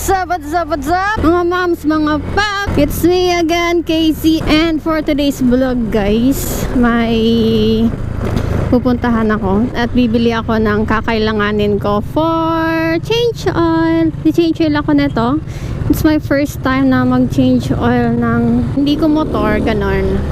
What's up? Mga moms, mga pap! It's me again, Casey. And for today's vlog, guys, may pupuntahan ako at bibili ako ng kakailanganin ko for change oil. Di-change oil ako nito. It's my first time na mag-change oil ng hindi ko motor, ganon.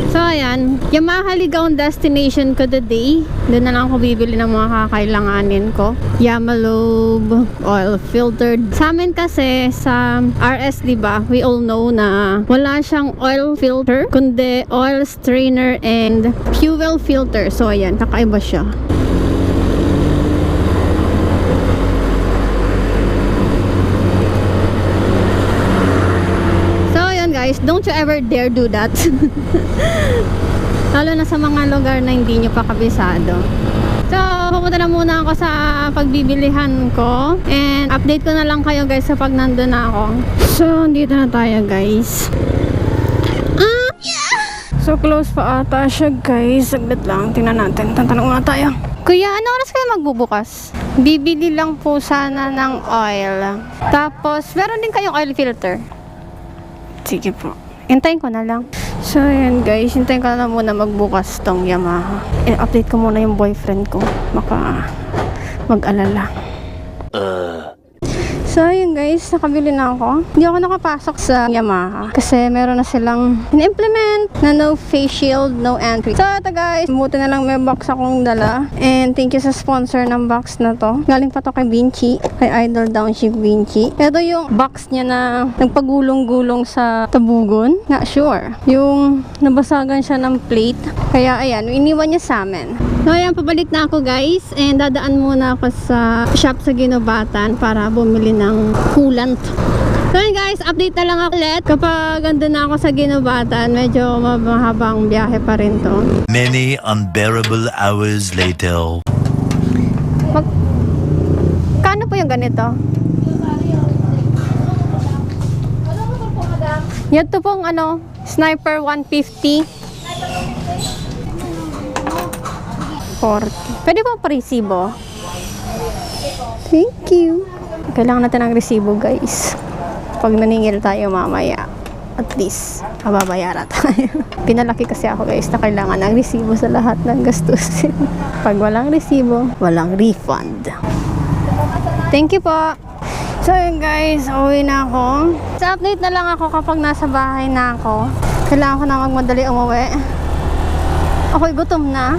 So, ayan. YAMAHA ligaw ang destination ko today. Doon na lang ako bibili ng mga kakailanganin ko. YAMAHA oil filtered. Sa amin kasi, sa RS, diba, we all know na wala siyang oil filter, kundi oil strainer and fuel filter. So, ayan. Kakaiba siya. Guys, don't you ever dare do that. Lalo na sa mga lugar na hindi nyo pa kabisado. So, pupunta na muna ako sa pagbibilihan ko. And update ko na lang kayo guys sa pag nandun na ako. So, dito na tayo guys. So, close pa ata siya guys. Saglit lang, tingnan natin. Tantanong muna tayo. Kuya, ano oras kayo magbubukas? Bibili lang po sana ng oil. Tapos, meron din kayong oil filter. Sige po. Hintayin ko na lang. So, ayan guys. Hintayin ko na lang muna magbukas tong Yamaha. I-update ko muna yung boyfriend ko. Baka mag-alala. So, ayun guys, nakabili na ako. Hindi ako nakapasok sa Yamaha kasi meron na silang in-implement na no face shield, no entry. So, ito guys, buti na lang may box akong dala. And thank you sa sponsor ng box na to. Galing pa to kay Vinci, kay Idol Downship Vinci. Ito yung box niya na nagpagulong-gulong sa Tabugon. Not sure. Yung nabasagan siya ng plate. Kaya ayan, iniwan niya sa amin. So, ayan, pabalik na ako guys. And dadaan muna ako sa shop sa Ginobatan para bumili ng coolant. So yun guys, update na lang ako ulit. Kapag andun na ako sa Ginobatan, medyo mahabang biyahe pa rin to. Many unbearable hours later. Kano po yung ganito? Yan to pong ano, Sniper 150. 40. Pwede po pa resibo? Thank you. Kailangan natin ng resibo guys. Pag naningil tayo mamaya, at least mababayaran tayo. Pinalaki kasi ako guys na kailangan ng resibo sa lahat ng gastusin. Pag walang resibo, walang refund. Thank you po. So yun guys, uwi na ako. Sa update na lang ako kapag nasa bahay na ako. Kailangan ko na magmadali umuwi. Ako'y gutom na.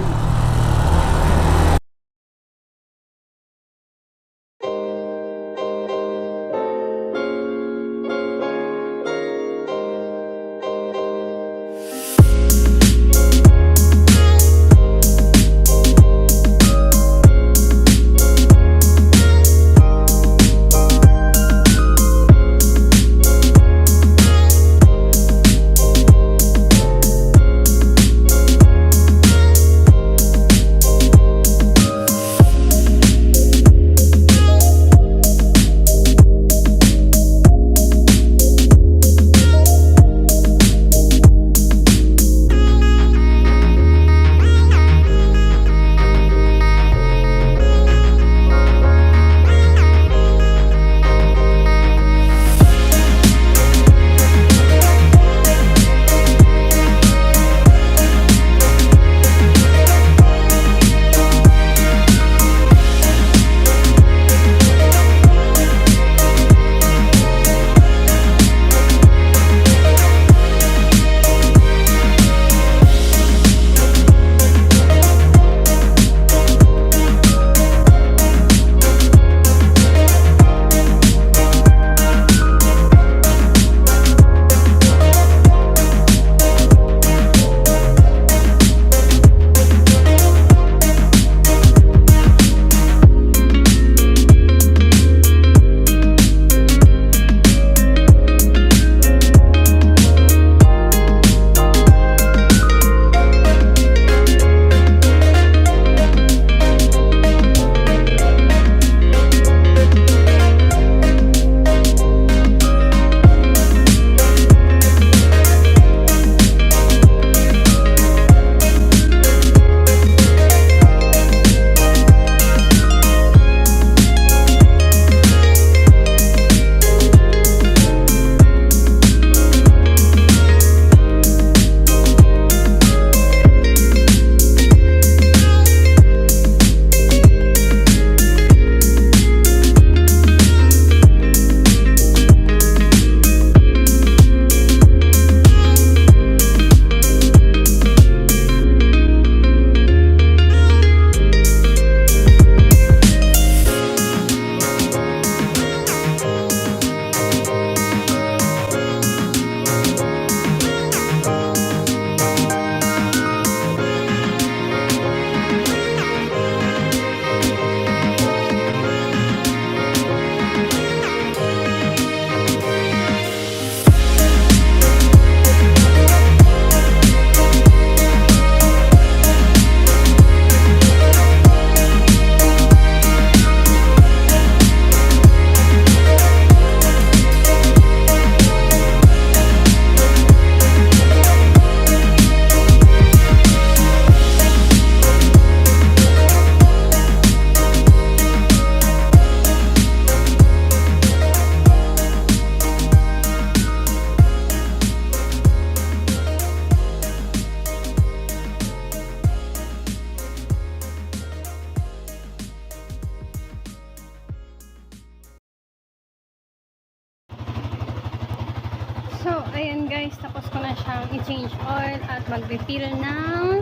So, ayan guys, tapos ko na siyang i-change oil at mag-refill ng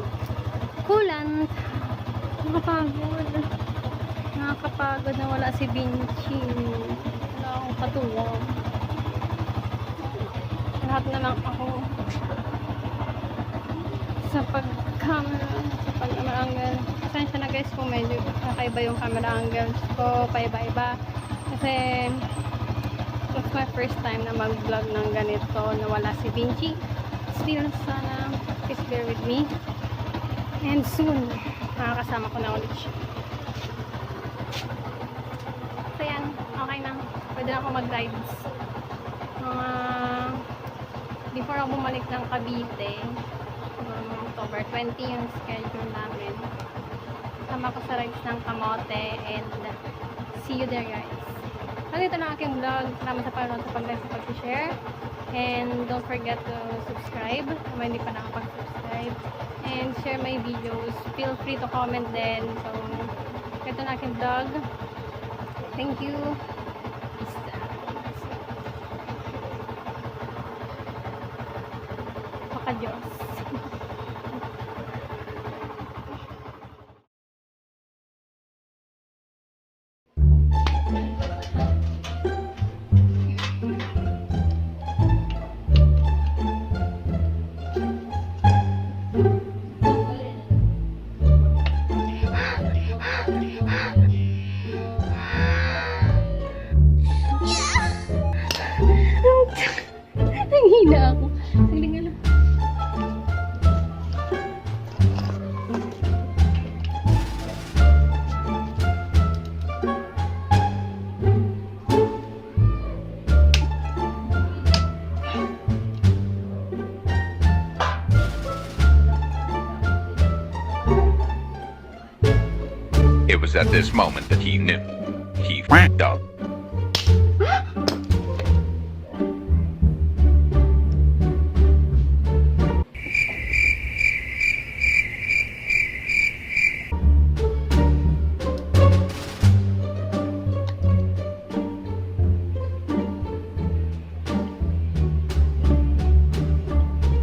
coolant. Nakapagod. Nakakapagod na wala si Vinci. Wala akong katuwang. Lahat na lang ako sa pag-camera, sa pag-angle. Pasensya na guys kung medyo kakaiba yung camera angles ko, paiba-iba. Kasi it's my first time na mag-vlog ng ganito na wala si Vinci. Still, sana please bear with me. And soon, makakasama ko na ulit siya. So yan, okay na. Pwede na ako mag-rides. Before ako bumalik ng Cavite, October 20 yung schedule namin. Sama ko sa rides ng Kamote and see you there guys. Nandito na aking vlog. Salamat sa panonood, sa pag-like, sa pag-share. And don't forget to subscribe kung hindi pa nakapag-subscribe. And share my videos. Feel free to comment din. So, ito na aking vlog. Thank you. Diyos. Nanghina ako. Sagling lang. It was at this moment that he knew. He f***ed up.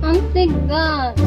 Ang tigas.